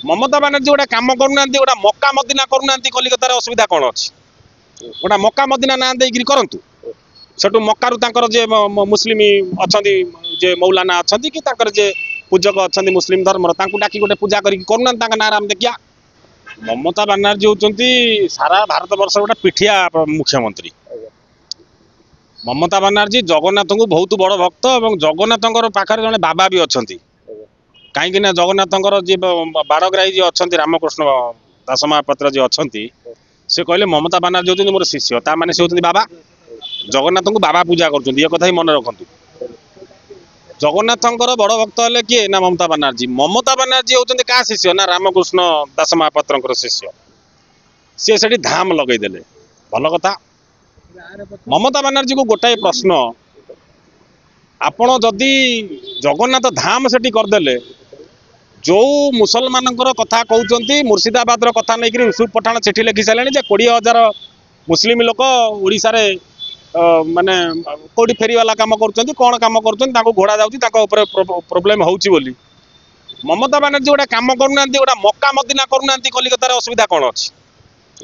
ममता बानर्जी गोटे कम करूना गोटे मक्का मदिना करूना कलिकतार असुविधा कौन अच्छी गोटे मक्का मदिना ना देकर करूँ सेठू मक्कारु तांकर जे मुस्लिम अच्छा जे मौलाना अच्छा कि जे पूजक अच्छा मुस्लिम धर्म डाकी गोटे पूजा करूना ना आम देखिया। ममता बानर्जी होती सारा भारत वर्ष गोटे पिठिया मुख्यमंत्री। ममता बानर्जी जगन्नाथ को बहुत बड़ भक्त और जगन्नाथ पाखे जड़े बाबा भी अच्छा कहीं जगन्नाथ जी बाड़ग्राही जी अच्छा रामकृष्ण दास महापात्र जी अच्छा से कहले ममता बानर्जी होती मोर शिष्य ता माने से होती बाबा जगन्नाथ को बाबा पूजा कर कथा ही मन रखु। जगन्नाथ बड़ भक्त हेल्ले किए ना ममता बानर्जी होती क्या शिष्य ना रामकृष्ण दास महापात्र शिष्य सी से धाम लगेदेले भल कथा। ममता बानर्जी को गोटाए प्रश्न आपण जदि जगन्नाथ धाम से करदे जो मुसलमान कथा कहते मुर्शिदाबाद कथा नहीं यूसुफ पठाण चिठी लिखि सारे 20,000 मुस्लिम लोक ओडिशा रे माने कोडी फेरी वाला काम करुँच कौन काम कर घोड़ा जाऊँगी प्रोब्लेम होली। ममता बानर्जी गोटे कम करूना गोटे मक्का मदिना करूना कलिकतार असुविधा कौन अच्छी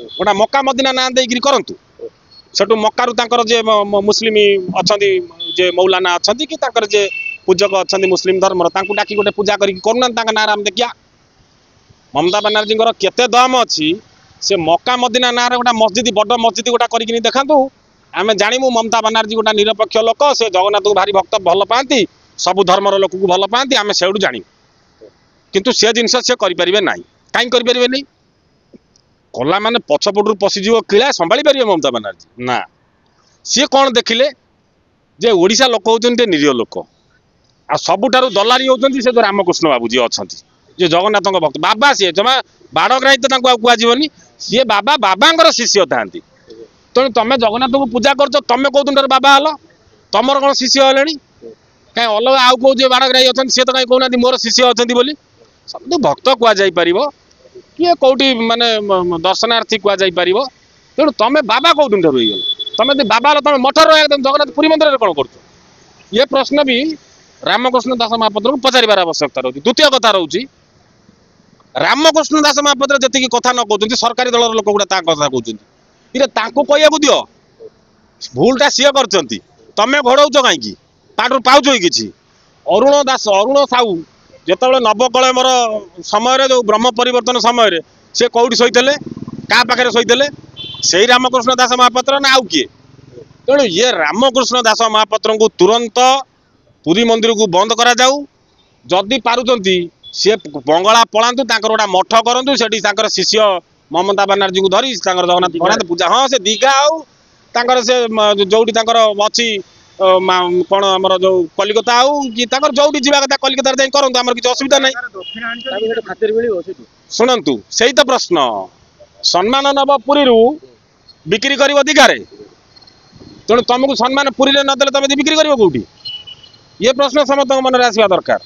गोटे मक्का मदिना ना देकर करूँ सेठू मक्कारु तांकर जे मुस्लिम अच्छा जे मौलाना अच्छा कि जे पूजक अच्छा मुस्लिम धर्म डाकी गोटे पूजा करूना ना आम देखिया। ममता बानर्जी केते दम अच्छी से मक्का मदिना ना गोटे मस्जिद बड़ मस्जिद गोटा कर देखा आम जानू ममता बानर्जी गोटा निरपेक्ष लोक से जगन्नाथ को भारी भक्त भल पाती सबू धर्मर लोक को भल पाती आम से जानू किंतु से जिनस सी करें ना कहीं करें नहीं कला माने पछपटू पशिज किला संभाली पारे ममता बानर्जी ना सी कौन देखिले जे ओडिशा लोक होते निरीह लोक आ सबुठारु दलारी होती से रामकृष्ण बाबू जी अच्छा जे जगन्नाथ भक्त बाबा सी जमा बाड़ग्राही तो कहुनी सी बाबा बाबा शिष्य था तेणु तुम जगन्नाथ को पूजा कर तुम कौन बाबा हल तुम कौन शिष्य हेले कहीं अलग आउ कौ बाड़ग्राही अच्छा सी तो कहीं कहना मोर शिष्य अच्छा बोली सब भक्त कहुपर किए कौटी माने दर्शनार्थी कहुपर तेणु तुम बाबा कौन ठार तुम बाबा तुम मठ जगन्नाथ पुरी मंदिर कौन कर ये प्रश्न भी रामकृष्ण दास महापात्र को पचार आवश्यकता रही। द्वितीय कथा रोचे रामकृष्ण दास महापात्र जी कथा न कहते सरकारी दल लोक गुड़ा कथा कहते कहू दियो भूलटा सी कर तमें घोड़ाऊच कहीं पाउच कि अरुण दास अरुण साहू जिते नवकलमर समय जो ब्रह्म परिवर्तन समय से कौटी शोते क्या पाखे शोते से रामकृष्ण दास महापात्र ना आउ किए तेणु ये रामकृष्ण दास महापात्र को तुरंत पुरी मंदिर को बंद करा जाऊ जदि पारुचंती सी बंगला पलांतु गोटा मठ करूँ से शिष्य ममता बानर्जी को धरी जगन्नाथ बनाते पूजा हाँ से दीघा आउ से जो अच्छी कौन आमर जो कलिकता आउ कि जो जावा कथा कलिकता जाए करूँ आम किसी असुविधा नहीं। शुणु से तो प्रश्न सम्मान नब पुरी बिक्री कर दीघार तेणु तुमको सम्मान पुरी नदेले तुम बिक्री कर कौटी ये प्रश्न समस्त मन में आसवा दरकार।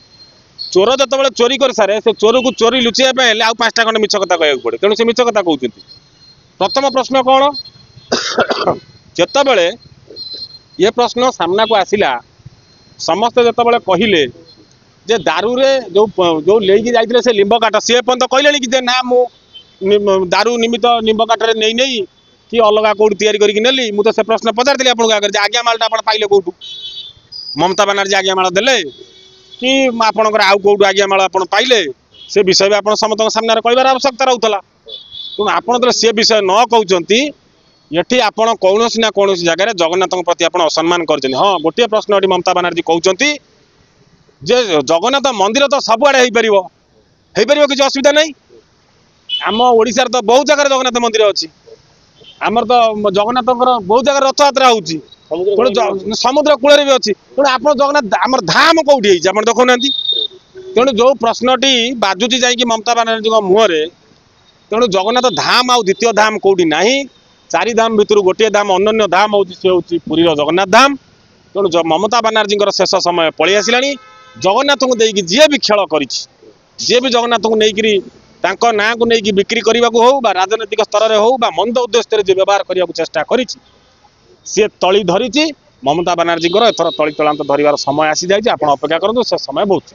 चोर जो चोरी कर सारे से चोर को चोरी लुचाइबा आउ 5टा खंड मिछ कथा कहूँ पड़े तेणु से मिछ कथा कहते। प्रथम प्रश्न कौन जितेबले ये प्रश्न सामना को आसिला समस्ते जितेबले कहले जे दारू रे जो जो लेके जाइए से लिंब काट सी पर्यंत कहले कि ना मु दारू निमित्त लिंब काटे नहीं नहीं कि अलग कौट या मुझे से प्रश्न पचारि आपको आगे आज्ञा मालटा आप पाइले कौटू ममता बानर्जी आज्ञा माल देले कि आपंकर आउ कौटू आज्ञा माल आप पाइले से विषय भी आप समस्त सामने कहबार आवश्यकता रहूला तेणु आप से विषय न कहते ये आपड़ कौन ना कौन जगह जगन्नाथ प्रति आप असम्मान कर हाँ गोटे प्रश्न ये ममता बानर्जी कहते जे जगन्नाथ मंदिर तो सबुआड़े हो पार किसी असुविधा नहीं आम ओडिशार तो बहुत जगह जगन्नाथ मंदिर अच्छी आमर तो जगन्नाथ बहुत जगह रथ यात्रा होची समुद्र कूल भी अच्छी तेणु आप जगन्नाथ आम धाम कौटी आप देखना तेणु जो प्रश्नटी बाजुची जाकि ममता बानर्जी मुहर तेणु जगन्नाथ धाम आउ द्वितीय धाम कौटी ना 4 धाम भितर गोटे धाम अनन्य धाम हूँ पुरी जगन्नाथ धाम तेणु ममता बानर्जी शेष समय पलि आसला जगन्नाथ को देकी जी भी खेल कर भी जगन्नाथ को लेकिन ना को लेकिन बिक्री करने को हो राजनैतिक स्तर में हो मंद उद्देश्य जो व्यवहार करने को चेष्टा कर सी तली धरी ममता बानर्जी एथर तली तलांत धरवार समय आसी जाए आप अपेक्षा करूँ से समय बहुत